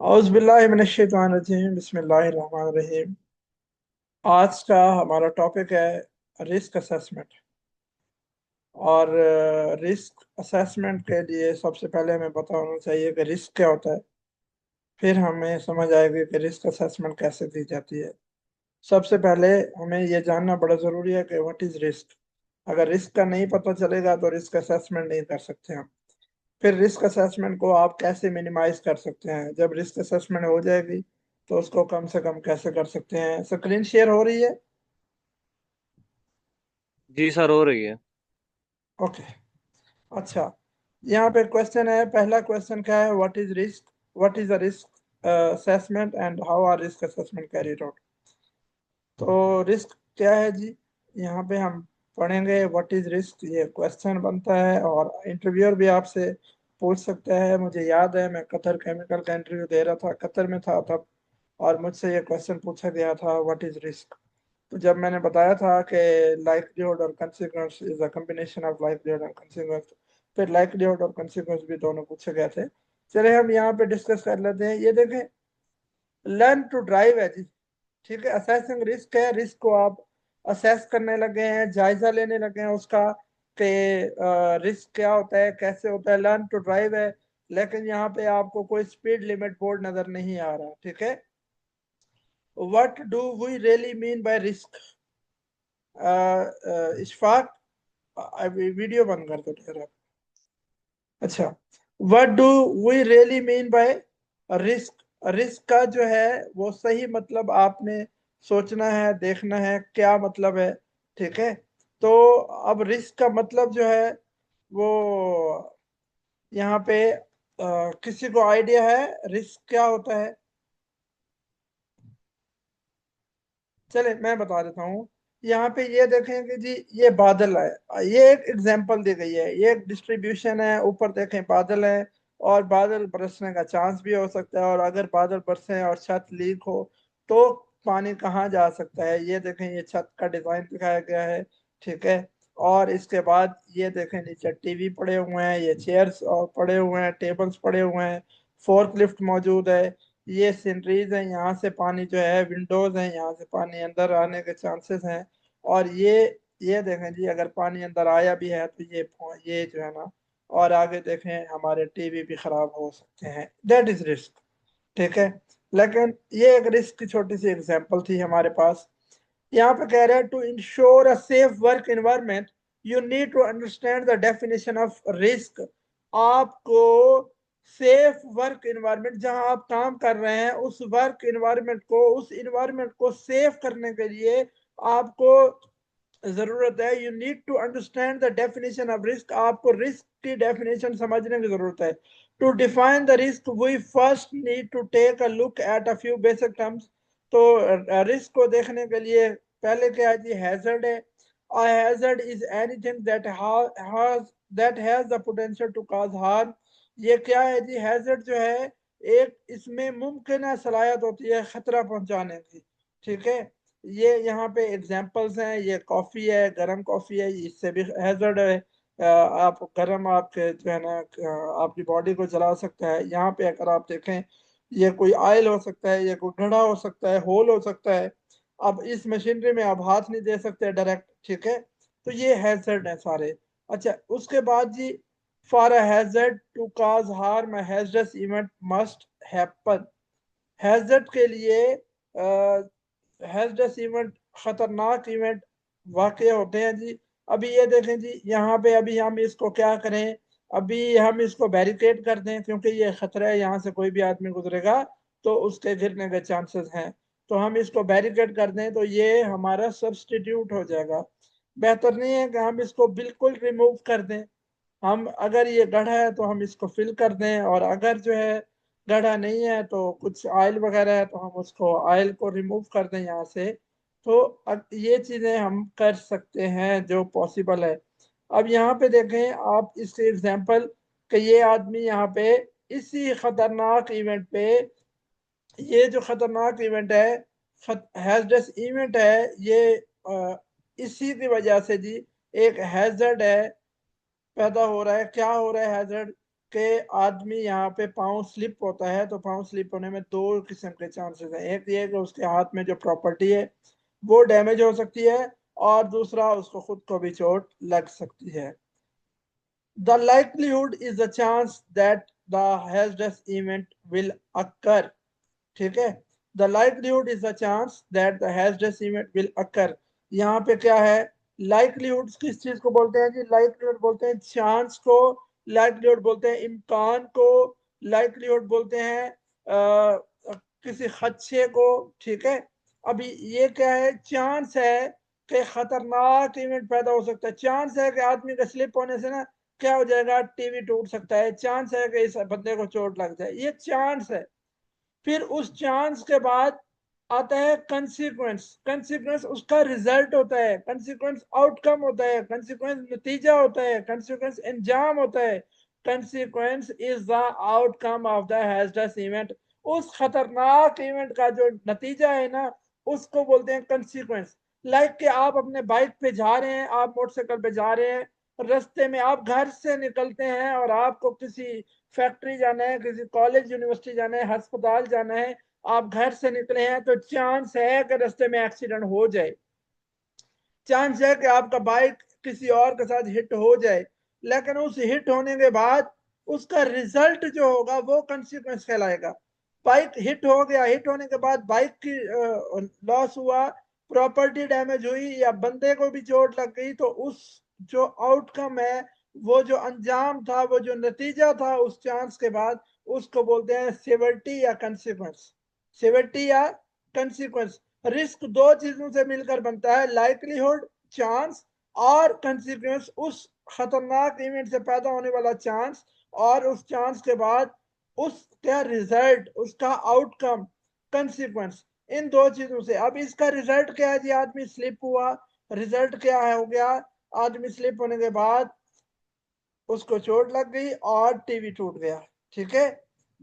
औज़ुबिल्लाहि बिस्मिल्लाहिर्रहमानिर्रहीम। आज का हमारा टॉपिक है रिस्क असेसमेंट। और रिस्क असेसमेंट के लिए सबसे पहले हमें पता होना चाहिए कि रिस्क क्या होता है। फिर हमें समझ आएगी कि रिस्क असेसमेंट कैसे दी जाती है। सबसे पहले हमें ये जानना बड़ा ज़रूरी है कि व्हाट इज़ रिस्क। अगर रिस्क का नहीं पता चलेगा तो रिस्क असेसमेंट नहीं कर सकते हम। फिर रिस्क असेसमेंट को आप कैसे मिनिमाइज कर सकते हैं। जब रिस्क असेसमेंट हो जाएगी तो उसको कम से कम कैसे कर सकते हैं। स्क्रीन शेयर हो रही है? जी सर, हो रही है। ओके। अच्छा, यहाँ पे क्वेश्चन है। पहला क्वेश्चन क्या है? What is risk, what is a risk assessment and how are risk assessment carried out. तो रिस्क क्या है जी? यहाँ पे हम पढ़ेंगे व्हाट इज रिस्क, ये क्वेश्चन बनता है और इंटरव्यूअर भी आपसे पूछ सकता है। मुझे याद है मैं कतर केमिकल का इंटरव्यू दे रहा था, कतर में था तब, और मुझसे ये क्वेश्चन पूछा गया था व्हाट इज रिस्क। तो जब मैंने बताया था कि लाइक्लीहुड और consequence is a combination of likelihood and consequence, फिर लाइक्लीहुड और कंसिक्वेंस भी दोनों पूछे गए थे। चलिए हम यहाँ पे डिस्कस कर लेते हैं। ये देखें, लर्न टू ड्राइव है जी। ठीक है, असेसिंग रिस्क है। रिस्क को आप असेस करने लगे हैं, जायजा लेने लगे हैं उसका कि रिस्क क्या होता है, कैसे होता है। लर्न टू ड्राइव है, लेकिन यहाँ पे आपको कोई स्पीड लिमिट बोर्ड नजर नहीं आ रहा। ठीक है, what do we really mean by risk? Ishfaq, video बंद कर दो जरा। अच्छा, what do we really mean by risk? Risk का जो है वो सही मतलब आपने सोचना है, देखना है क्या मतलब है। ठीक है, तो अब रिस्क का मतलब जो है वो यहाँ पे किसी को आइडिया है रिस्क क्या होता है? चले मैं बता देता हूँ। यहाँ पे ये देखें कि जी ये बादल है, ये एक एग्जांपल दी गई है, ये एक डिस्ट्रीब्यूशन है। ऊपर देखें बादल है और बादल बरसने का चांस भी हो सकता है, और अगर बादल बरसे और छत लीक हो तो पानी कहाँ जा सकता है। ये देखें, ये छत का डिजाइन दिखाया गया है। ठीक है, और इसके बाद ये देखें नीचे टीवी पड़े हुए हैं, ये चेयर्स और पड़े हुए हैं, टेबल्स पड़े हुए हैं, फोर्क लिफ्ट मौजूद है। ये सीनरीज है, यहाँ से पानी जो है, विंडोज है, यहाँ से पानी अंदर आने के चांसेस हैं। और ये देखें जी, अगर पानी अंदर आया भी है तो ये जो है ना, और आगे देखें हमारे टीवी भी खराब हो सकते हैं। That is risk. ठीक है, लेकिन ये एक रिस्क की छोटी सी एग्जांपल थी हमारे पास। यहाँ पे कह रहे हैं to ensure a safe work environment you need to understand the definition of risk. आपको सेफ वर्क एनवायरनमेंट, जहां आप काम कर रहे हैं उस वर्क एनवायरनमेंट को, उस एनवायरनमेंट को सेफ करने के लिए आपको जरूरत है। You need to understand the definition of risk. आपको रिस्क की डेफिनेशन समझने की जरूरत है। To define the risk we first need to take a look at a few basic terms. तो रिस्क को देखने के लिए पहले क्या है जी? हैजर्ड है। A hazard is anything that has the potential to cause harm। ये क्या है जी? हैजर्ड जो है एक इसमें मुमकिन सलाहियत होती है खतरा पहुंचाने की। ठीक है, ये यहाँ पे एग्जांपल्स हैं। ये कॉफी है, गर्म कॉफी है, इससे भी हैजर्ड है। आप गर्म, आपके जो है ना आपकी बॉडी को जला सकता है। यहाँ पे अगर आप देखें, ये कोई ऑयल हो सकता है, ये कोई घड़ा हो सकता है, होल हो सकता है। अब इस मशीनरी में आप हाथ नहीं दे सकते डायरेक्ट। ठीक है, तो ये हैजर्ड है सारे। अच्छा, उसके बाद जी, for a hazard to cause harm a hazardous event must happen. Hazard के लिए हैजरस इवेंट, खतरनाक इवेंट वाकई होते हैं जी। अभी ये देखें जी, यहाँ पे अभी हम इसको क्या करें? अभी हम इसको बैरिकेड कर दें क्योंकि ये खतरा है, यहाँ से कोई भी आदमी गुजरेगा तो उसके गिरने के चांसेस हैं। तो हम इसको बैरिकेड कर दें तो ये हमारा सब्स्टिट्यूट हो जाएगा। बेहतर नहीं है कि हम इसको बिल्कुल रिमूव कर दें। हम अगर ये गड्ढा है तो हम इसको फिल कर दें, और अगर जो है गड्ढा नहीं है तो कुछ ऑयल वगैरह है तो हम उसको ऑयल को रिमूव कर दें यहाँ से। तो अब ये चीज़ें हम कर सकते हैं जो पॉसिबल है। अब यहाँ पे देखें आप इसके एग्जांपल कि ये आदमी यहाँ पे इसी खतरनाक इवेंट पे, ये जो खतरनाक इवेंट है, हैजर्डस इवेंट है, ये इसी की वजह से जी एक हैजर्ड है पैदा हो रहा है। क्या हो रहा है? हैजर्ड कि आदमी यहाँ पे पाँव स्लिप होता है, तो पाँव स्लिप होने में दो किस्म के चांसेस हैं। एक ये कि उसके हाथ में जो प्रॉपर्टी है वो डैमेज हो सकती है, और दूसरा उसको खुद को भी चोट लग सकती है। The likelihood is the chance that the hazardous event will occur. ठीक है, the likelihood is the chance that the hazardous event will occur. यहाँ पे क्या है, लाइक्लीहुड किस चीज को बोलते हैं जी? लाइक्लीहुड बोलते हैं चांस को, लाइक्लीहुड बोलते हैं इम्कान को, लाइक्लीहुड बोलते हैं किसी खदशे को। ठीक है, अभी ये क्या है, चांस है कि खतरनाक इवेंट पैदा हो सकता है, चांस है कि आदमी का स्लिप होने से ना क्या हो जाएगा, टीवी टूट सकता है, चांस है कि इस बंदे को चोट लग जाए, ये चांस है। फिर उस चांस के बाद आता है कंसीक्वेंस। कंसीक्वेंस उसका रिजल्ट होता है, कंसीक्वेंस आउटकम होता है, कंसीक्वेंस नतीजा होता है, कंसीक्वेंस अंजाम होता है। Consequence is the outcome of the hazardous event. उस खतरनाक इवेंट का जो नतीजा है ना, उसको बोलते हैं कंसीक्वेंस। लाइक कि आप अपने बाइक पे जा रहे हैं, आप मोटरसाइकिल पे जा रहे हैं, रास्ते में आप घर से निकलते हैं और आपको किसी फैक्ट्री जाना है, किसी कॉलेज यूनिवर्सिटी जाना है, अस्पताल जाना है, आप घर से निकले हैं, तो चांस है कि रास्ते में एक्सीडेंट हो जाए, चांस है कि आपका बाइक किसी और के साथ हिट हो जाए। लेकिन उस हिट होने के बाद उसका रिजल्ट जो होगा वो कंसिक्वेंस कहलाएगा। बाइक हिट हो गया, हिट होने के बाद बाइक की लॉस हुआ, प्रॉपर्टी डैमेज हुई, या बंदे को भी चोट लग गई, तो उस जो आउटकम है, वो जो अंजाम था, वो जो नतीजा था उस चांस के बाद, उसको बोलते हैं सिवियरिटी या कंसिक्वेंस। सिवियरिटी या कंसिक्वेंस। रिस्क दो चीजों से मिलकर बनता है, लाइकलीहुड चांस, और कंसिक्वेंस उस खतरनाक इवेंट से पैदा होने वाला चांस, और उस चांस के बाद उसका रिजल्ट, उसका आउटकम, कंसिक्वेंस। इन दो चीजों से। अब इसका रिजल्ट क्या है जी? आदमी स्लिप हुआ, रिजल्ट क्या है, हो गया आदमी स्लिप होने के बाद उसको चोट लग गई और टीवी टूट गया। ठीक है,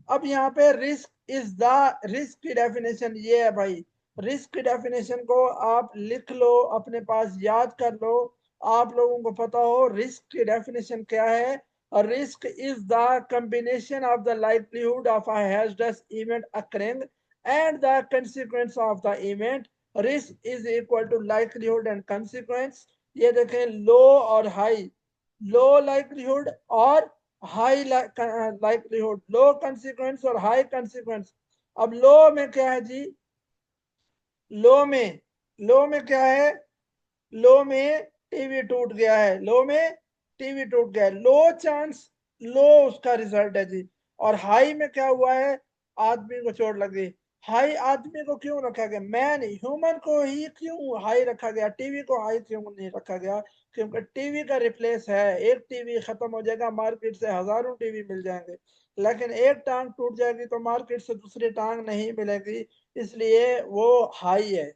अब यहाँ पे रिस्क इज द, रिस्क की डेफिनेशन ये है भाई, रिस्क की डेफिनेशन को आप लिख लो, अपने पास याद कर लो, आप लोगों को पता हो रिस्क की डेफिनेशन क्या है। Risk is the combination of the likelihood of a hazardous event occurring and the consequence of the event. Risk is equal to likelihood and consequence। ये देखें, लो और हाई, लो लाइक्लीहुड और high likelihood, low consequence और high consequence. अब low में क्या है जी? लो में क्या है? लो में टीवी टूट गया है, लो में टीवी टूट गया है, लो चांस, लो उसका रिजल्ट है जी। और हाई में क्या हुआ है? आदमी को चोट लग गई। हाई आदमी को क्यों रखा गया? मैन ह्यूमन को ही क्यों हाई रखा गया, टीवी को हाई क्यों नहीं रखा गया? क्योंकि टीवी का रिप्लेस है, एक टीवी खत्म हो जाएगा, मार्केट से हजारों टीवी मिल जाएंगे, लेकिन एक टांग टूट जाएगी तो मार्केट से दूसरी टांग नहीं मिलेगी, इसलिए वो हाई है।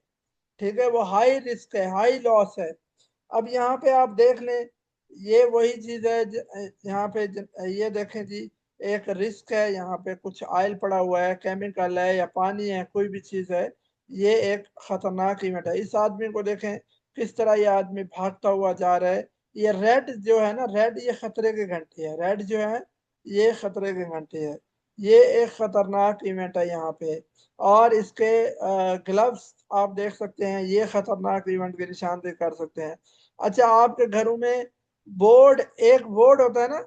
ठीक है, वो हाई रिस्क है, हाई लॉस है। अब यहाँ पे आप देख लें, ये वही चीज है यहाँ पे ये देखें जी, एक रिस्क है, यहाँ पे कुछ ऑयल पड़ा हुआ है, केमिकल है या पानी है, कोई भी चीज है, ये एक खतरनाक इवेंट है। इस आदमी को देखें किस तरह ये आदमी भागता हुआ जा रहा है। ये रेड जो है ना, रेड ये खतरे की घंटी है, रेड जो है ये खतरे की घंटी है। ये एक खतरनाक इवेंट है यहाँ पे। और इसके ग्लव्स आप देख सकते हैं, ये खतरनाक इवेंट की निशानदेही कर सकते हैं। अच्छा, आपके घरों में बोर्ड, एक बोर्ड होता है ना,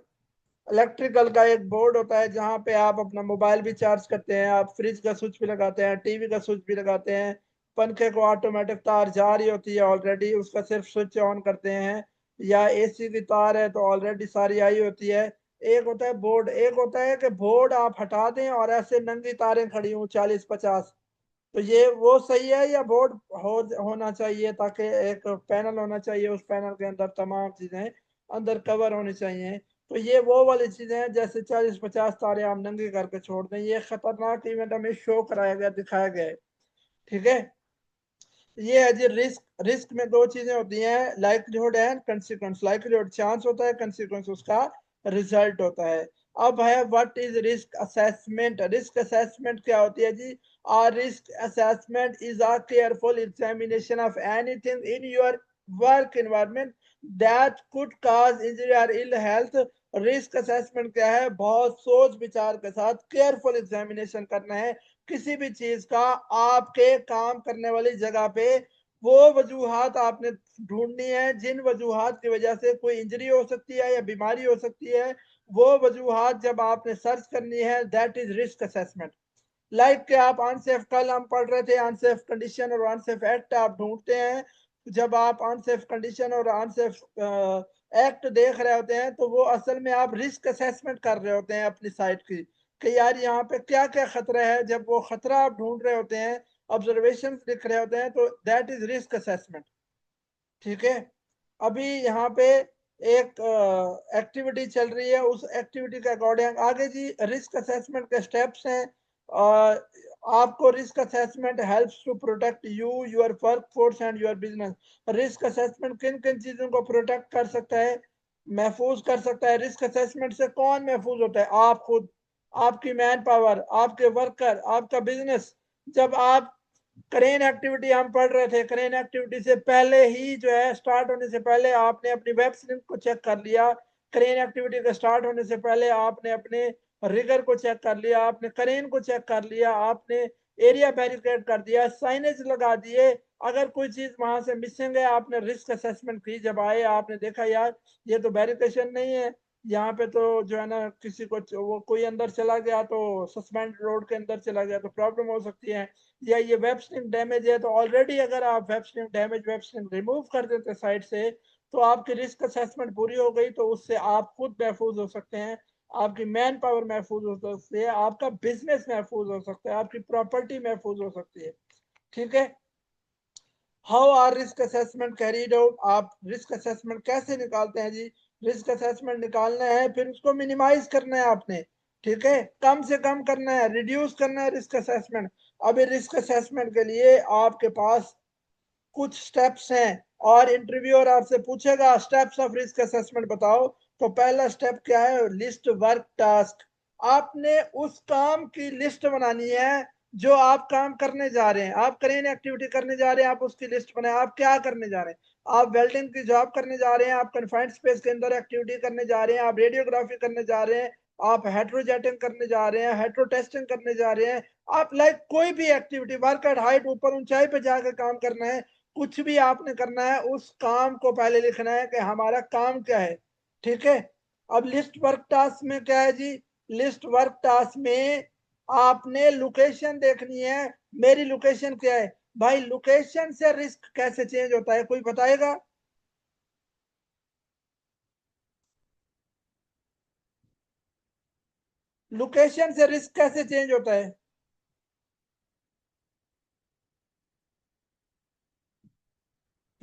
इलेक्ट्रिकल का एक बोर्ड होता है, जहाँ पे आप अपना मोबाइल भी चार्ज करते हैं, आप फ्रिज का स्विच भी लगाते हैं, टीवी का स्विच भी लगाते हैं, पंखे को ऑटोमेटिक तार जा रही होती है ऑलरेडी, उसका सिर्फ स्विच ऑन करते हैं, या एसी की तार है तो ऑलरेडी सारी आई होती है। एक होता है बोर्ड, एक होता है कि बोर्ड आप हटा दें और ऐसे नंगी तारें खड़ी हों 40-50। तो ये वो सही है, या बोर्ड होना चाहिए, ताकि एक पैनल होना चाहिए, उस पैनल के अंदर तमाम चीजें अंदर कवर होनी चाहिए। तो ये वो वाली चीजें हैं, जैसे 40-50 तारे आप नंगे करके छोड़ दें, ये खतरनाक इवेंट हमें शो कराया गया, दिखाया गया है। ठीक है, ये है जी रिस्क। रिस्क में दो चीजें होती हैं, likelihood and consequence. Likelihood chance होता है, कंसिक्वेंस उसका रिजल्ट होता है। अब है what is risk assessment. Risk assessment क्या होती है जी? और risk assessment is a careful examination of anything in your work environment that could cause injury or ill health. Risk assessment क्या है? बहुत सोच विचार के साथ केयरफुल एग्जामिनेशन करना है किसी भी चीज का। आपके काम करने वाली जगह पे वो वजूहात आपने ढूंढनी है जिन वजूहात की वजह से कोई इंजरी हो सकती है या बीमारी हो सकती है। वो वजूहात जब आपने सर्च करनी है, that is risk assessment. Like के आप अनसेफ, कल हम पढ़ रहे थे अनसेफ कंडीशन और अनसेफ एक्ट आप ढूंढते हैं। जब आप अनसेफ कंडीशन और अनसेफ एक्ट देख रहे होते हैं तो वो असल में आप रिस्क असेसमेंट कर रहे होते हैं अपनी साइट की कि यार यहाँ पे क्या क्या खतरा है। जब वो खतरा आप ढूंढ रहे होते हैं, ऑब्जर्वेशन लिख रहे होते हैं, तो दैट इज रिस्क असेसमेंट। ठीक है। अभी यहाँ पे एक एक्टिविटी चल रही है, उस एक्टिविटी के अकॉर्डिंग आगे जी रिस्क असेसमेंट के स्टेप्स हैं। आपको risk assessment helps to protect you, your work force and your business. Risk assessment किन किन चीजों को प्रोटेक्ट कर सकता है, महफूज कर सकता है? रिस्क असेसमेंट से कौन महफूज होता है? आप खुद, आपकी मैन पावर, आपके वर्कर, आपका बिजनेस। जब आप क्रेन एक्टिविटी हम पढ़ रहे थे, क्रेन एक्टिविटी से पहले ही जो है, स्टार्ट होने से पहले आपने अपनी वेब स्लिंक को चेक कर लिया। क्रेन एक्टिविटी के स्टार्ट होने से पहले आपने अपने रिगर को चेक कर लिया, आपने क्रेन को चेक कर लिया, आपने एरिया बैरिकेड कर दिया, साइनेज लगा दिए। अगर कोई चीज वहां से मिसिंग है, आपने रिस्क असेसमेंट की, जब आए आपने देखा यार ये तो बैरिकेशन नहीं है, यहाँ पे तो जो है ना किसी को वो कोई अंदर चला गया तो सस्पेंड रोड के अंदर चला गया तो प्रॉब्लम हो सकती है। या ये वेब स्ट्रिंग डैमेज है, तो ऑलरेडी अगर आप web string damage web string remove कर देते साइट से, तो आपकी रिस्क असेसमेंट पूरी हो गई। तो उससे आप खुद महफूज हो सकते हैं, आपकी मैन पावर महफूज हो सकती है, आपका बिजनेस महफूज हो सकता है, आपकी प्रॉपर्टी महफूज हो सकती है। ठीक है। How are risk assessment carried out? आप रिस्क असेसमेंट कैसे निकालते हैं जी? रिस्क असेसमेंट निकालना है, फिर उसको मिनिमाइज करना है आपने। ठीक है, कम से कम करना है, रिड्यूस करना है रिस्क असेसमेंट। अभी रिस्क असेसमेंट के लिए आपके पास कुछ स्टेप्स हैं, और इंटरव्यूअर आपसे पूछेगा स्टेप्स ऑफ रिस्क असेसमेंट बताओ, तो पहला स्टेप क्या है? List work task. आपने उस काम की लिस्ट बनानी है जो आप काम करने जा रहे हैं। आप क्रेन एक्टिविटी करने जा रहे हैं, आप उसकी लिस्ट बनाए, आप क्या करने जा रहे हैं? आप वेल्डिंग की जॉब करने जा रहे हैं, आप कन्फाइंड स्पेस के अंदर एक्टिविटी करने जा रहे हैं, आप रेडियोग्राफी करने जा रहे हैं, आप हेट्रोजेटिंग करने जा रहे हैं, हेट्रो टेस्टिंग करने जा रहे हैं, आप लाइक कोई भी एक्टिविटी, वर्क एट हाइट, ऊपर ऊंचाई पे जाकर काम करना है, कुछ भी आपने करना है, उस काम को पहले लिखना है कि हमारा काम क्या है। ठीक है। अब लिस्ट वर्क टास्क में क्या है जी? लिस्ट वर्क टास्क में आपने लोकेशन देखनी है। मेरी लोकेशन क्या है? भाई लोकेशन से रिस्क कैसे चेंज होता है, कोई बताएगा? लोकेशन से रिस्क कैसे चेंज होता है?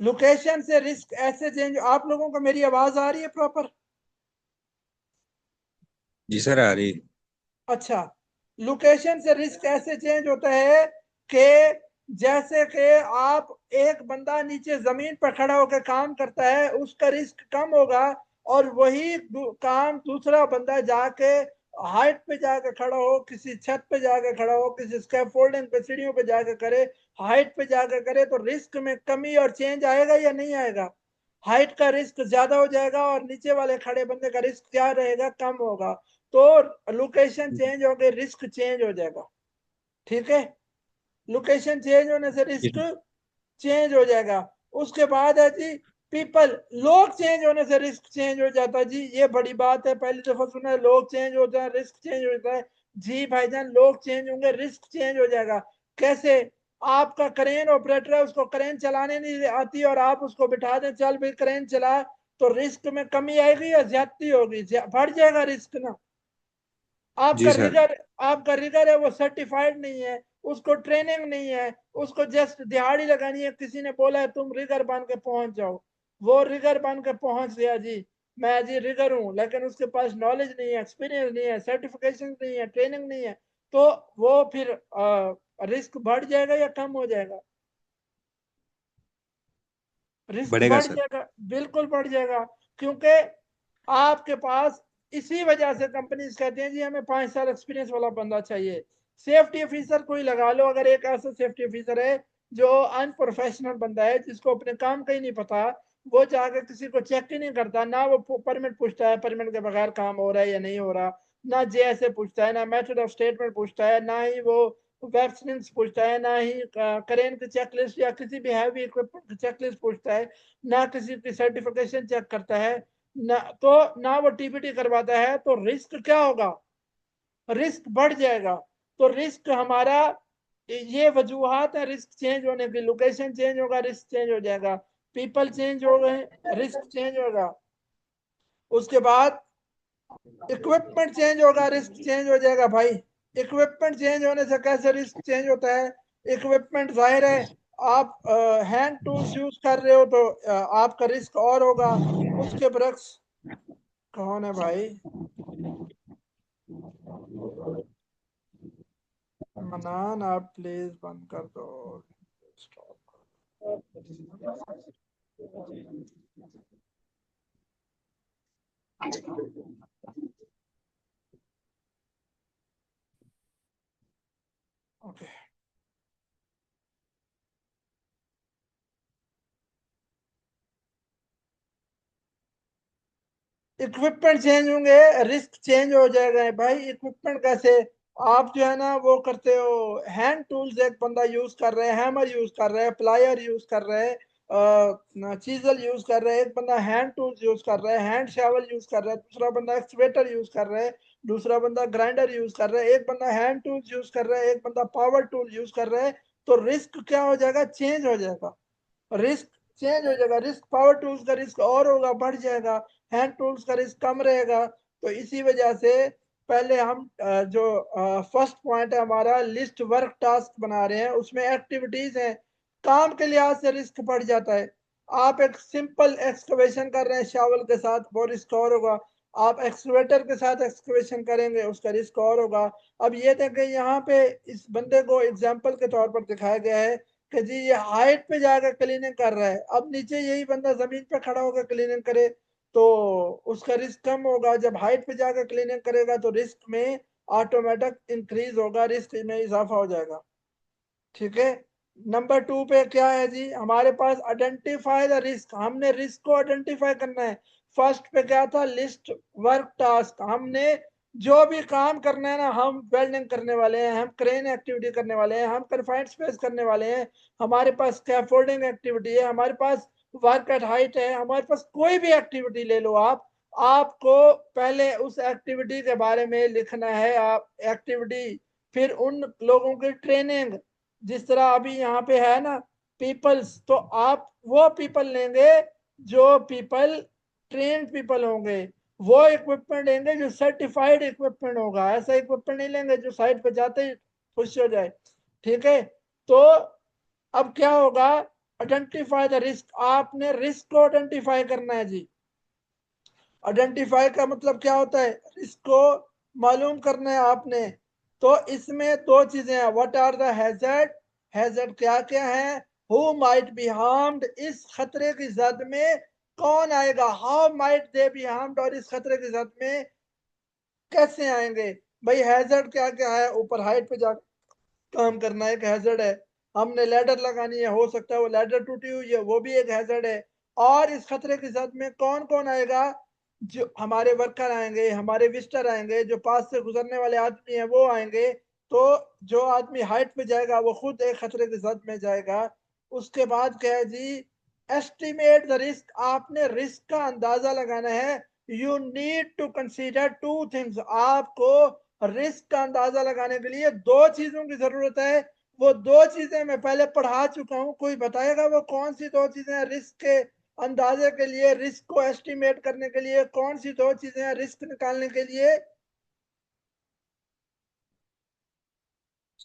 लोकेशन से रिस्क ऐसे चेंज, आप लोगों को मेरी आवाज आ रही है प्रॉपर? जी सर, आ रही। अच्छा, लोकेशन से रिस्क ऐसे चेंज होता है कि जैसे कि आप, एक बंदा नीचे जमीन पर खड़ा होकर काम करता है, उसका रिस्क कम होगा, और वही काम दूसरा बंदा जाके हाइट पे जाके खड़ा हो, किसी छत पे जाके खड़ा हो, किसी स्कैफोल्डिंग पे, सीढ़ियों पे जाके करे, हाइट पे जाके करे, तो रिस्क में कमी और चेंज आएगा या नहीं आएगा? हाइट का रिस्क ज्यादा हो जाएगा और नीचे वाले खड़े बंदे का रिस्क क्या रहेगा? कम होगा। तो लोकेशन चेंज हो गई, रिस्क चेंज हो जाएगा। ठीक है। लोकेशन चेंज होने से रिस्क जी चेंज हो जाएगा। उसके बाद है जी पीपल, लोग चेंज होने से रिस्क चेंज हो जाता है जी। ये बड़ी बात है, पहली दफा सुना है लोग चेंज हो जाए रिस्क चेंज हो जाता है। जी भाईजान, लोग चेंज होंगे, रिस्क चेंज हो जाएगा। कैसे? आपका क्रेन ऑपरेटर है, उसको क्रेन चलाने नहीं आती और आप उसको बिठा दें चल भाई क्रेन चला, तो रिस्क में कमी आएगी या ज्यादती होगी? बढ़ जाएगा रिस्क ना। जी आपका सर। रिगर, आपका रिगर है वो सर्टिफाइड नहीं है, उसको ट्रेनिंग नहीं है, उसको जस्ट दिहाड़ी लगानी है, किसी ने बोला है तुम रिगर बन के पहुंच जाओ, वो रिगर बन के पहुंच गया जी। मैं जी रिगर हूं, लेकिन उसके पास नॉलेज नहीं है, एक्सपीरियंस नहीं है, सर्टिफिकेशन नहीं है, ट्रेनिंग नहीं है, तो वो फिर रिस्क बढ़ जाएगा या कम हो जाएगा? रिस्क बढ़ेगा बढ़ सर। जाएगा, बिल्कुल बढ़ जाएगा। क्योंकि आपके पास, इसी वजह से कंपनीज कहती हैं जी हमें 5 साल एक्सपीरियंस वाला बंदा चाहिए। सेफ्टी ऑफिसर कोई लगा लो, अगर एक ऐसा सेफ्टी ऑफिसर है जो अनप्रोफेशनल बंदा है, जिसको अपने काम का ही नहीं पता, वो जाकर किसी को चेक ही नहीं करता, ना वो परमिट पूछता है परमिट के बगैर काम हो रहा है या नहीं हो रहा, ना जेएसए पूछता है, ना मेथड ऑफ स्टेटमेंट पूछता है, ना ही वो वेब स्ट्रिंग्स पूछता है, ना ही करेन की चेकलिस्ट या किसी भी हैवी इक्विपमेंट की चेकलिस्ट पूछता है, ना किसी की सर्टिफिकेशन चेक करता है, ना वो टीपीटी करवाता है। तो रिस्क क्या होगा, रिस्क बढ़ जाएगा। तो रिस्क हमारा, ये वजूहात है रिस्क चेंज होने की, लोकेशन चेंज होगा रिस्क चेंज हो जाएगा, पीपल चेंज हो गए रिस्क चेंज होगा, उसके बाद इक्विपमेंट चेंज होगा रिस्क चेंज हो जाएगा भाई। इक्विपमेंट चेंज होने से कैसे रिस्क चेंज होता है, इक्विपमेंट जाहिर है आप हैंड टूल्स यूज कर रहे हो तो आपका रिस्क और होगा। उसके बरक्स, कौन है भाई, मनान आप प्लीज बंद कर दो, स्टॉप। ओके, इक्विपमेंट चेंज होंगे रिस्क चेंज हो जाएगा भाई। इक्विपमेंट कैसे, आप जो है ना वो करते हो, हैंड टूल्स एक बंदा यूज कर रहे हैं, हैमर यूज कर रहे हैं, प्लायर यूज कर रहे हैं, चीजल यूज कर रहे हैं, एक बंदा हैंड टूल्स यूज कर रहा है, हैंड शावल यूज कर रहा है, दूसरा बंदा एक्सवेटर यूज कर रहा है, दूसरा बंदा ग्राइंडर यूज कर रहा है, एक बंदा हैंड टूल्स यूज कर रहा है, एक बंदा पावर टूल यूज कर रहा है। तो रिस्क क्या हो जाएगा, चेंज हो जाएगा, रिस्क चेंज हो जाएगा, रिस्क पावर टूल्स का रिस्क और होगा, बढ़ जाएगा, हैंड टूल्स का रिस्क कम रहेगा। तो इसी वजह से पहले हम जो फर्स्ट पॉइंट है हमारा, लिस्ट वर्क टास्क बना रहे हैं, उसमें एक्टिविटीज हैं, काम के लिहाज से रिस्क बढ़ जाता है। आप एक सिंपल एक्सकवेशन कर रहे हैं शावल के साथ, वो रिस्क और होगा, आप एक्सकवेटर के साथ एक्सकवेशन करेंगे उसका रिस्क और होगा। अब ये देखें यहाँ पे इस बंदे को एग्जाम्पल के तौर पर दिखाया गया है कि जी ये हाइट पे जाकर क्लीनिंग कर रहा है, अब नीचे यही बंदा जमीन पे खड़ा होकर क्लीनिंग करे तो उसका रिस्क कम होगा, जब हाइट पे जाकर क्लीनिंग करेगा तो रिस्क में ऑटोमेटिक इंक्रीज होगा, रिस्क में इजाफा हो जाएगा। ठीक है, नंबर टू पे क्या है जी, हमारे पास आइडेंटिफाई द रिस्क, हमने रिस्क को आइडेंटिफाई करना है। फर्स्ट पे क्या था, लिस्ट वर्क टास्क, हमने जो भी काम करना है ना, हम वेल्डिंग करने वाले हैं, हम क्रेन एक्टिविटी करने वाले हैं, हम कन्फाइंड स्पेस करने वाले हैं, हमारे पास स्कैफोल्डिंग एक्टिविटी है, हमारे पास वर्क एट हाइट है, हमारे पास कोई भी एक्टिविटी ले लो आप, आपको पहले उस एक्टिविटी के बारे में लिखना है, आप एक्टिविटी, फिर उन लोगों की ट्रेनिंग, जिस तरह अभी यहाँ पे है ना पीपल्स, तो आप वो पीपल लेंगे जो पीपल ट्रेन पीपल होंगे, वो इक्विपमेंट लेंगे जो सर्टिफाइड इक्विपमेंट होगा, ऐसा इक्विपमेंट नहीं लेंगे जो साइट पे जाते ही खुश हो जाए। ठीक है, तो अब क्या होगा, आइडेंटिफाई द रिस्क, आपने रिस्क को आइडेंटिफाई करना है जी। आइडेंटिफाई का मतलब क्या होता है, रिस्क को मालूम करना है आपने। तो इसमें दो चीजें हैं, what are the hazard, hazard क्या क्या है, हु माइट बी हार्म्ड, इस खतरे की जद में कौन आएगा, how might they B harmed, और इस खतरे की जद में कैसे आएंगे। भाई हैजर्ड क्या क्या है, ऊपर हाइट पे जा काम करना एक हैजर्ड है, हमने लैडर लगानी है, हो सकता है वो लैडर टूटी हुई है, वो भी एक हैजर्ड है। और इस खतरे के साथ में कौन कौन आएगा, जो हमारे वर्कर आएंगे, हमारे विजिटर आएंगे, जो पास से गुजरने वाले आदमी हैं वो आएंगे। तो जो आदमी हाइट पे जाएगा वो खुद एक खतरे के साथ में जाएगा। उसके बाद क्या है जी, एस्टिमेट द रिस्क, आपने रिस्क का अंदाजा लगाना है। You need to consider two things, आपको रिस्क का अंदाजा लगाने के लिए दो चीजों की जरूरत है। वो दो चीजें मैं पहले पढ़ा चुका हूं, कोई बताएगा वो कौन सी दो चीजें हैं रिस्क के अंदाजे के लिए, रिस्क को एस्टिमेट करने के लिए, कौन सी दो चीजें हैं रिस्क निकालने के लिए।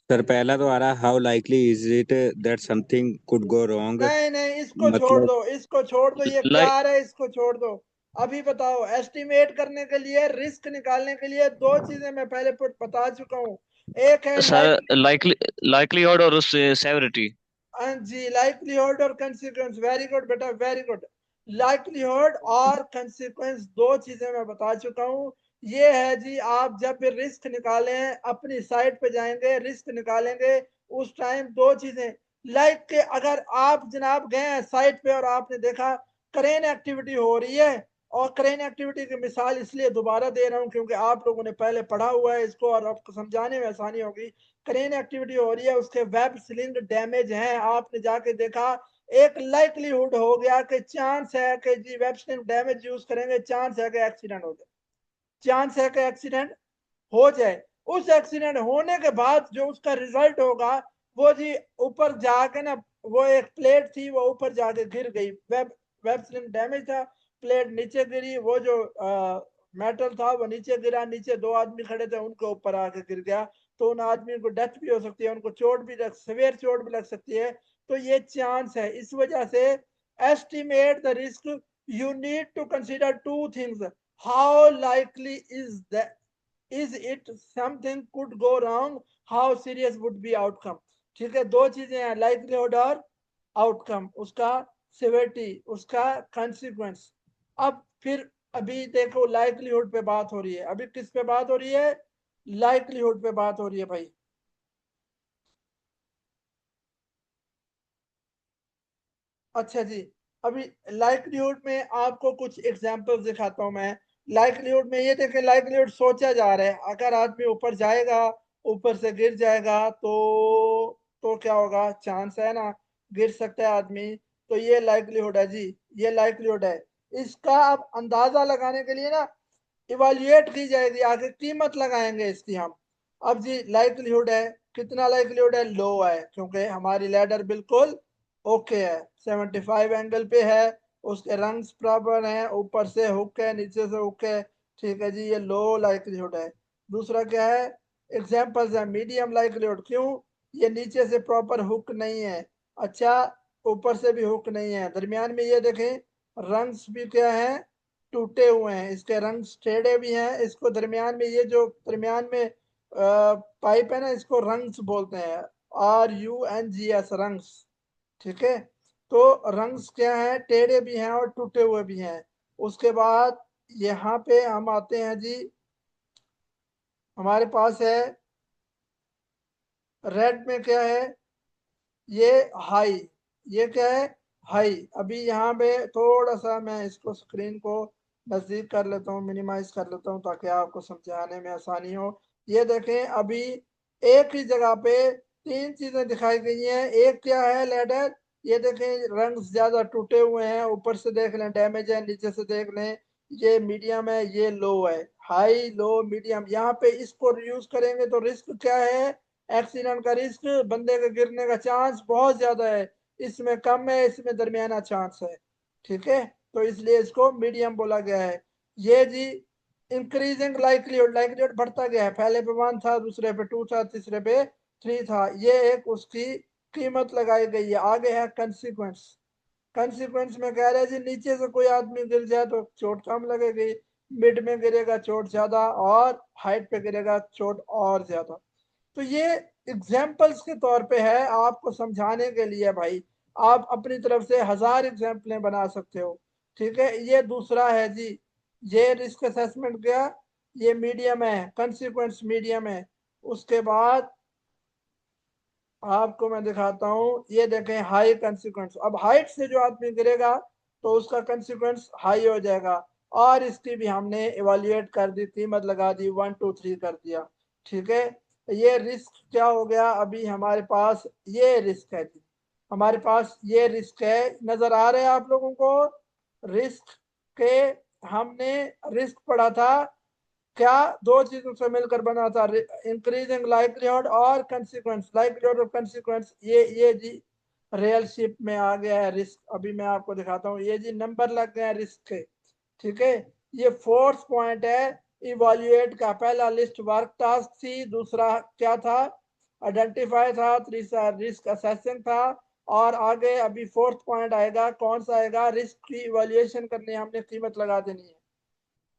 सर पहला तो आ रहा, how likely is it that something could go wrong. नहीं नहीं, इसको छोड़ मतलब दो, इसको छोड़ दो, ये क्या लाइक आ रहा है, इसको छोड़ दो। अभी बताओ, एस्टिमेट करने के लिए, रिस्क निकालने के लिए दो चीजें मैं पहले बता चुका हूँ, एक है सर लाइक, लाइकलीहुड और उससे सेवरिटी। हाँ जी, लाइक्लीहुड और कंसिक्वेंस, वेरी गुड बेटा, वेरी गुड। लाइक्लीहुड और कंसिक्वेंस दो चीजें मैं बता चुका हूँ। ये है जी, आप जब भी रिस्क निकालें, अपनी साइट पे जाएंगे रिस्क निकालेंगे, उस टाइम दो चीजें, लाइक के अगर आप जनाब गए हैं साइट पे और आपने देखा क्रेन एक्टिविटी हो रही है। और क्रेन एक्टिविटी की मिसाल इसलिए दोबारा दे रहा हूँ क्योंकि आप लोगों ने पहले पढ़ा हुआ है इसको और आपको समझाने में आसानी होगी। क्रेन एक्टिविटी हो रही है, उसके वेब स्लिंग डैमेज है, आपने जाके देखा, एक लाइकलीहुड हो गया कि चांस है कि जी वेब स्लिंग डैमेज यूज करेंगे, चांस है कि एक्सीडेंट हो जाए, चांस है कि एक्सीडेंट हो जाए। उस एक्सीडेंट होने के बाद जो उसका रिजल्ट होगा वो जी ऊपर जाके ना, वो एक प्लेट थी वो ऊपर जाके गिर गई, वेब वेब स्लिंग डैमेज था, प्लेट नीचे गिरी, वो जो मेटल था वो नीचे गिरा, नीचे दो आदमी खड़े थे उनके ऊपर आके गिर गया, तो उन आदमियों को डेथ भी हो सकती है, उनको चोट भी लग, सीवियर चोट भी लग सकती है। तो ये चांस है। इस वजह से estimate the risk, you need to consider two things, how likely is that, is it something could go wrong, how serious would be outcome। ठीक है, दो चीजें हैं, लाइकलीहुड और आउटकम, उसका सिवियरिटी, उसका कॉन्सिक्वेंस। अब फिर अभी देखो लाइकलीहुड पे बात हो रही है, अभी किस पे बात हो रही है, लाइकलीहुड पे बात हो रही है भाई। अच्छा जी, अभी लाइकलीहुड में आपको कुछ एग्जांपल्स दिखाता हूं मैं। लाइकलीहुड में ये देखें, लाइकलीहुड सोचा जा रहा है अगर आदमी ऊपर जाएगा, ऊपर से गिर जाएगा तो क्या होगा, चांस है ना, गिर सकता है आदमी। तो ये लाइकलीहुड है जी, ये लाइकलीहुड है। इसका अब अंदाजा लगाने के लिए ना इवाल्युएट की जाएगी, आगे कीमत लगाएंगे इसकी हम। अब जी लाइकलीहुड है, कितना लाइकलीहुड है, लो है, क्योंकि हमारी लैडर बिल्कुल ओके है, 75 एंगल पे है, उसके रंग्स प्रॉपर हैं, ऊपर से हुक है, नीचे से हुक है। ठीक है जी, ये लो लाइकलीहुड है। दूसरा क्या है, एग्जांपल्स है, मीडियम लाइकलीहुड, क्यों, ये नीचे से प्रॉपर हुक नहीं है, अच्छा ऊपर से भी हुक नहीं है, दरमियान में ये देखें रंग्स भी क्या है, टूटे हुए हैं, इसके रंग टेढ़े भी हैं, इसको दरमियान में ये जो दरमियान में पाइप है ना, इसको रंग्स बोलते हैं, RUNGS, रंग्स। ठीक है, तो रंग्स क्या है, टेढ़े भी हैं और टूटे हुए भी हैं। उसके बाद यहाँ पे हम आते हैं जी, हमारे पास है रेड में क्या है, ये हाई, ये क्या है, हाई। अभी यहाँ पे थोड़ा सा मैं इसको स्क्रीन को नजदीक कर लेता हूँ, मिनिमाइज कर लेता हूँ ताकि आपको समझाने में आसानी हो। ये देखें, अभी एक ही जगह पे तीन चीजें दिखाई गई हैं, एक क्या है, लेडर, ये देखें रंग ज्यादा टूटे हुए हैं, ऊपर से देख लें डैमेज है, नीचे से देख लें ये मीडियम है, ये लो है, हाई लो मीडियम। यहाँ पे इसको यूज करेंगे तो रिस्क क्या है, एक्सीडेंट का रिस्क, बंदे के गिरने का चांस बहुत ज्यादा है, इसमें कम है, इसमें दरमियाना चांस है। ठीक है, तो इसलिए इसको मीडियम बोला गया है। ये जी इंक्रीजिंग लाइकलीहुड, लाइकलीहुड बढ़ता गया है, पहले पे 1 था, दूसरे पे 2 था, तीसरे पे 3 था, ये एक उसकी कीमत लगाई गई है। आगे है कंसिक्वेंस, कंसिक्वेंस में कह रहे हैं जी नीचे से कोई आदमी गिर जाए तो चोट कम लगेगी, मिड में गिरेगा चोट ज्यादा, और हाइट पे गिरेगा चोट और ज्यादा। तो ये एग्जाम्पल्स के तौर पे है, आपको समझाने के लिए भाई, आप अपनी तरफ से 1000 एग्जाम्पलें बना सकते हो। ठीक है, ये दूसरा है जी, ये रिस्क असेसमेंट गया, ये मीडियम है, कंसिक्वेंस मीडियम है। उसके बाद आपको मैं दिखाता हूँ, ये देखें हाई कंसिक्वेंस, अब हाइट से जो आदमी गिरेगा तो उसका कंसिक्वेंस हाई हो जाएगा, और इसकी भी हमने इवेल्युएट कर दी, कीमत लगा दी, 1 2 3 कर दिया। ठीक है, ये रिस्क क्या हो गया, अभी हमारे पास ये रिस्क है जी, हमारे पास ये रिस्क है, नजर आ रहे हैं आप लोगों को रिस्क के, हमने रिस्क पढ़ा था क्या, दो चीजों से मिलकर बना था, इंक्रीजिंग लाइकलीहुड और कंसिक्वेंस, लाइकलीहुड और कंसिक्वेंस, ये जी रियल शिप में आ गया है रिस्क। अभी मैं आपको दिखाता हूँ, ये जी नंबर लग गए हैं रिस्क के। ठीक है, ये फोर्थ पॉइंट है इवैल्यूएट का, पहला लिस्ट वर्क टास्क थी, दूसरा क्या था, आइडेंटिफाई था, तीसरा रिस्क असेसिंग था, और आगे अभी फोर्थ पॉइंट आएगा, कौन सा आएगा, रिस्क की इवैल्यूएशन करनी है, हमने कीमत लगा देनी है।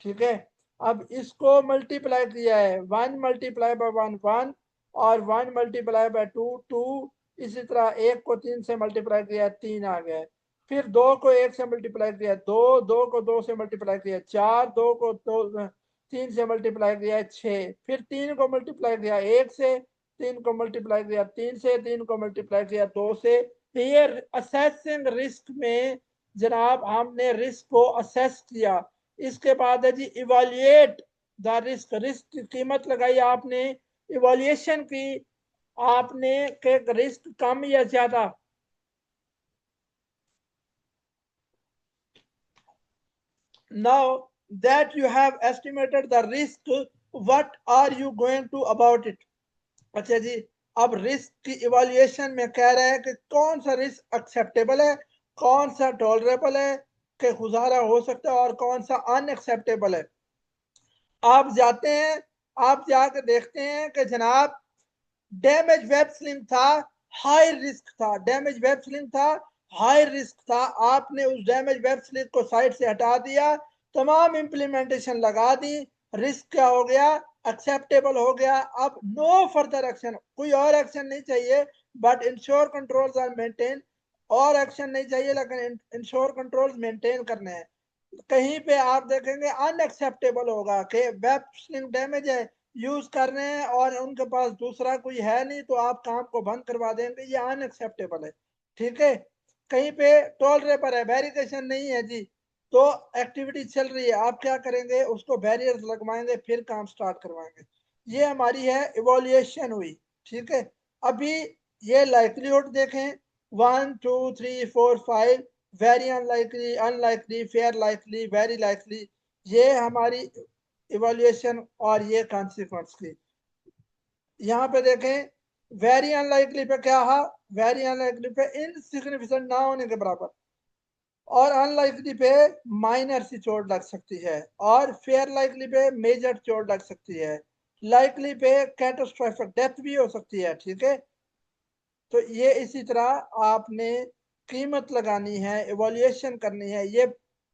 ठीक है, अब इसको मल्टीप्लाई किया है, 1 मल्टीप्लाई बाय 1 1, और 1 मल्टीप्लाई बाय 2 2, इसी तरह एक को 3 से मल्टीप्लाई किया 3 आ गया, फिर 2 को 1 से मल्टीप्लाई किया 2, 2 को 2 से मल्टीप्लाई किया 4, 2 को 2 3 से मल्टीप्लाई किया 6, फिर 3 को मल्टीप्लाई किया 1 से, 3 को मल्टीप्लाई किया 3 से, 3 को मल्टीप्लाई किया 2 से। ये असेसिंग रिस्क में जनाब हमने रिस्क को असेस किया। इसके बाद है जी इवालुएट द रिस्क, रिस्क की कीमत लगाई आपने, इवाल्युएशन की आपने के रिस्क कम या ज्यादा। Now that you have estimated the risk, what are you going to about it? अच्छा जी, अब रिस्क की इवैल्यूएशन में कह रहे हैं कि कौन सा रिस्क एक्सेप्टेबल है, कौन सा टॉलरेबल है कि गुजारा हो सकता है, और कौन सा अनएक्सेप्टेबल है। आप जाते हैं, आप जाकर देखते हैं कि जनाब डैमेज वेब स्लिंग था, हाई रिस्क था, डैमेज वेब स्लिंग था, हाई रिस्क था। आपने उस डैमेज वेब स्लिंग को साइट से हटा दिया, तमाम इंप्लीमेंटेशन लगा दी, रिस्क क्या हो गया, एक्सेप्टेबल हो गया। अब नो फर्दर एक्शन, कोई और एक्शन नहीं चाहिए, but ensure controls are maintain. और एक्शन नहीं चाहिए, लेकिन इंश्योर कंट्रोल्स मेंटेन करने हैं। कहीं पे आप देखेंगे अनएक्सेप्टेबल होगा कि वेब स्लिंग डैमेज है, यूज कर रहे हैं और उनके पास दूसरा कोई है नहीं, तो आप काम को बंद करवा देंगे, ये अनएक्सेप्टेबल है। ठीक है, कहीं पे टॉलरेबल है, वेरिफिकेशन नहीं है जी, तो एक्टिविटी चल रही है, आप क्या करेंगे, उसको बैरियर्स लगवाएंगे, फिर काम स्टार्ट करवाएंगे। ये हमारी है इवोल्यूशन हुई। ठीक है, अभी ये लाइक्लीहुड देखें, 1 2 3 4 5, very unlikely, unlikely, fair likely, very likely, ये हमारी इवैल्यूएशन और ये कॉन्सिक्वेंस की। यहाँ पे देखें वेरी अनलाइकली पे क्या है, वेरी अनलाइकली पे इनसिग्निफिकेंट ना होने के बराबर, और अनलाइकली पे माइनर सी चोट लग सकती है, और फेयर लाइकली पे मेजर चोट लग सकती है, लाइकली पे कैटास्ट्रोफिक डेथ भी हो सकती है। ठीक है, तो ये इसी तरह आपने कीमत लगानी है, इवोल्यूशन करनी है। ये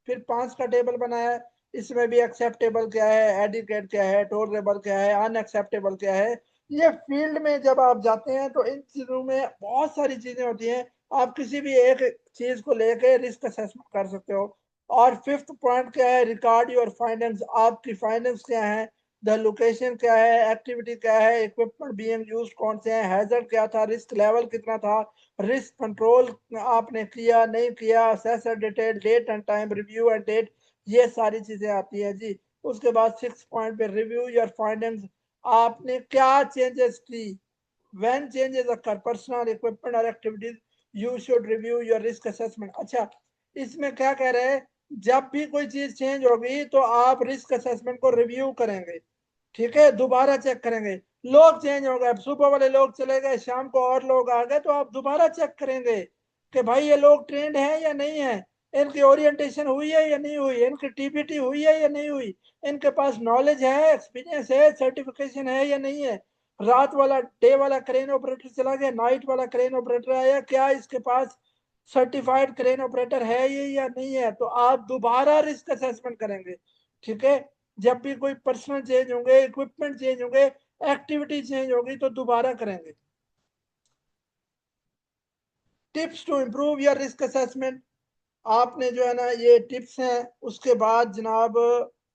फिर 5 का टेबल बनाया है, इसमें भी एक्सेप्टेबल क्या है, एडिकेट क्या है, टॉलरेबल क्या है, अनएक्सेप्टेबल क्या है। ये फील्ड में जब आप जाते हैं तो इन चीजों में बहुत सारी चीजें होती हैं, आप किसी भी एक चीज को लेके रिस्क असेसमेंट कर सकते हो। और फिफ्थ पॉइंट क्या है, रिकॉर्ड योर फाइनेंस, आपकी फाइनेंस क्या है, द लोकेशन क्या है, एक्टिविटी क्या है, इक्विपमेंट बीइंग यूज्ड कौन से हैं, हैजर्ड क्या था, रिस्क लेवल कितना था, रिस्क कंट्रोल आपने किया नहीं किया, assessor detail, date and time, review and date, ये सारी चीजें आती है जी। उसके बाद 6 पॉइंट पे रिव्यू योर फाइंडिंग्स, आपने क्या चेंजेस की, when changes occur personal equipment और activities you should review your risk assessment. अच्छा, इसमें क्या कह रहे हैं, जब भी कोई चीज चेंज होगी तो आप रिस्क असेसमेंट को रिव्यू करेंगे। ठीक है, दोबारा चेक करेंगे। लोग चेंज हो गए, सुबह वाले लोग चले गए, शाम को और लोग आ गए, तो आप दोबारा चेक करेंगे कि भाई ये लोग ट्रेंड है या नहीं है, इनकी ओरिएंटेशन हुई है या नहीं हुई, इनकी टीपीटी हुई है या नहीं हुई, इनके पास नॉलेज है, एक्सपीरियंस है, सर्टिफिकेशन है या नहीं है। रात वाला, डे वाला क्रेन ऑपरेटर चला गया, नाइट वाला क्रेन ऑपरेटर आया, क्या इसके पास सर्टिफाइड क्रेन ऑपरेटर है ये या नहीं है, तो आप दोबारा रिस्क असेसमेंट करेंगे। ठीक है, जब भी कोई पर्सनल चेंज होंगे, इक्विपमेंट चेंज होंगे, एक्टिविटी चेंज होगी, तो दोबारा करेंगे। Tips to improve your risk assessment, आपने जो है ना ये टिप्स हैं, उसके बाद जनाब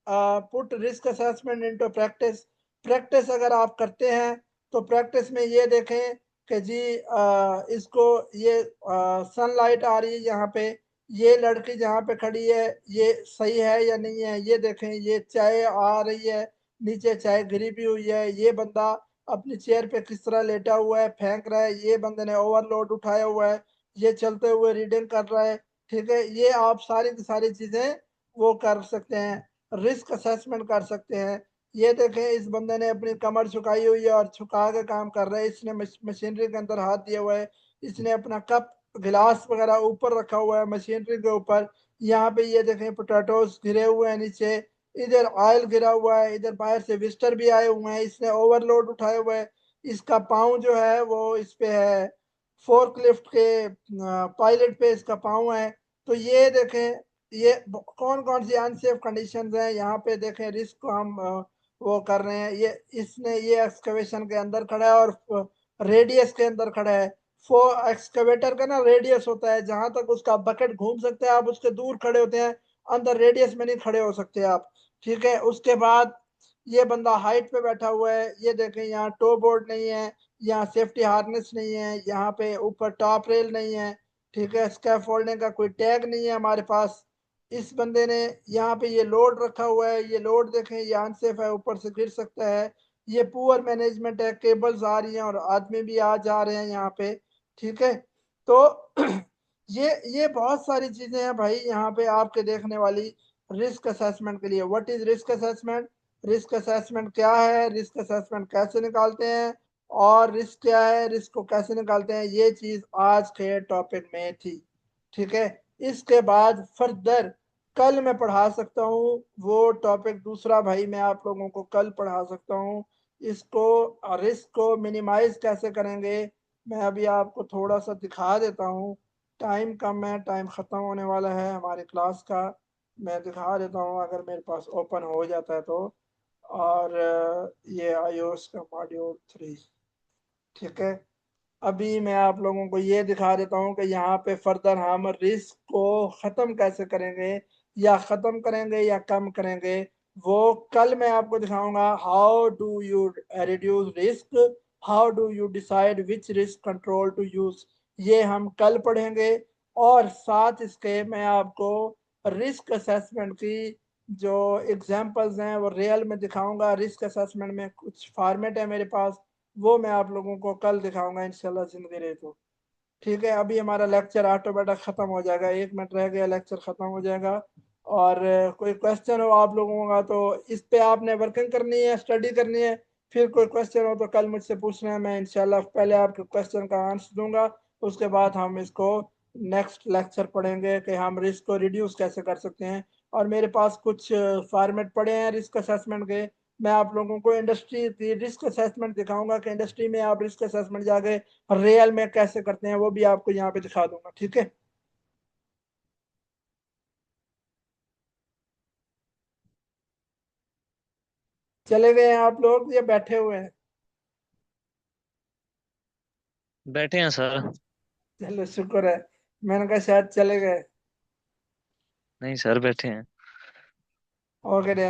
put risk assessment into practice. Practice अगर आप करते हैं तो प्रैक्टिस में ये देखें कि जी इसको ये सनलाइट आ रही है यहाँ पे, ये लड़की जहाँ पे खड़ी है ये सही है या नहीं है, ये देखें, ये चाय आ रही है, नीचे चाय गिरी भी हुई है, ये बंदा अपनी चेयर पे किस तरह लेटा हुआ है, फेंक रहा है, ये बंदे ने ओवरलोड उठाया हुआ है, ये चलते हुए रीडिंग कर रहा है। ठीक है, ये आप सारी की सारी चीजें वो कर सकते हैं, रिस्क असेसमेंट कर सकते हैं। ये देखें, इस बंदे ने अपनी कमर झुकाई हुई है और झुका के काम कर रहा है, इसने मशीनरी के अंदर हाथ दिया हुआ है, इसने अपना कप गिलास वगैरह ऊपर रखा हुआ है मशीनरी के ऊपर। यहाँ पे ये देखें पोटैटोज गिरे हुए हैं नीचे, इधर ऑयल गिरा हुआ है, इधर बाहर से विजिटर भी आए हुए हैं, इसने ओवरलोड उठाए हुए है, इसका पाँव जो है वो इस पे है, फोर्कलिफ्ट के पायलट पे इसका पाँव है। तो ये देखें, ये कौन कौन सी अनसेफ कंडीशंस हैं, यहाँ पे देखें रिस्क को हम वो कर रहे हैं। ये इसने ये एक्सकवेशन के अंदर खड़ा है और रेडियस के अंदर खड़ा है। एक्सकवेटर का ना रेडियस होता है, जहां तक उसका बकेट घूम सकता है, आप उसके दूर खड़े होते हैं, अंदर रेडियस में नहीं खड़े हो सकते आप। ठीक है, उसके बाद ये बंदा हाइट पे बैठा हुआ है, ये देखें यहाँ टो बोर्ड नहीं है, यहाँ सेफ्टी हार्नेस नहीं है, यहाँ पे ऊपर टॉप रेल नहीं है। ठीक है, स्कैफोल्डिंग का कोई टैग नहीं है हमारे पास। इस बंदे ने यहाँ पे ये लोड रखा हुआ है, ये लोड देखें, ये अनसेफ है, ऊपर से गिर सकता है। ये पुअर मैनेजमेंट है, केबल्स आ रही हैं और आदमी भी आ जा रहे हैं यहाँ पे। ठीक है, तो ये बहुत सारी चीजें हैं भाई यहाँ पे आपके देखने वाली। रिस्क असेसमेंट के लिए, what is risk assessment, risk assessment क्या है, रिस्क असेसमेंट कैसे निकालते हैं, और रिस्क क्या है, रिस्क को कैसे निकालते हैं, ये चीज आज के टॉपिक में थी। ठीक है, इसके बाद फर्दर कल मैं पढ़ा सकता हूँ वो टॉपिक दूसरा भाई, मैं आप लोगों को कल पढ़ा सकता हूँ इसको। रिस्क को मिनिमाइज कैसे करेंगे, मैं अभी आपको थोड़ा सा दिखा देता हूँ। टाइम कम है, टाइम ख़त्म होने वाला है हमारी क्लास का। मैं दिखा देता हूँ अगर मेरे पास ओपन हो जाता है तो। और ये आईओएस का मॉड्यूल 3। ठीक है, अभी मैं आप लोगों को ये दिखा देता हूँ कि यहाँ पे फर्दर हम रिस्क को ख़त्म कैसे करेंगे, या ख़त्म करेंगे या कम करेंगे, वो कल मैं आपको दिखाऊंगा। How do you reduce risk, how do you decide which risk control to use, ये हम कल पढ़ेंगे। और साथ इसके मैं आपको रिस्क असेसमेंट की जो एग्जांपल्स हैं वो रियल में दिखाऊंगा। रिस्क असेसमेंट में कुछ फॉर्मेट है मेरे पास, वो मैं आप लोगों को कल दिखाऊंगा इंशाल्लाह जिंदगी रहे तो। ठीक है, अभी हमारा लेक्चर ऑटोमेटिक खत्म हो जाएगा, 1 मिनट रह गया, लेक्चर खत्म हो जाएगा। और कोई क्वेश्चन हो आप लोगों का तो इस पे आपने वर्किंग करनी है, स्टडी करनी है। फिर कोई क्वेश्चन हो तो कल मुझसे पूछना है, मैं इंशाल्लाह पहले आपके क्वेश्चन का आंसर दूंगा। उसके बाद हम इसको नेक्स्ट लेक्चर पढ़ेंगे कि हम रिस्क को रिड्यूस कैसे कर सकते हैं। और मेरे पास कुछ फॉर्मेट पड़े हैं रिस्क असेसमेंट के। मैं आप लोगों को इंडस्ट्री की रिस्क असेसमेंट दिखाऊंगा कि इंडस्ट्री में आप रिस्क असेसमेंट जाके रियल में कैसे करते हैं, वो भी आपको यहाँ पे दिखा दूंगा। ठीक है, चले गए हैं आप लोग या बैठे हुए हैं? बैठे हैं सर। चलो शुक्र है, मैंने कहा शायद चले गए। नहीं सर, बैठे हैं। ओके,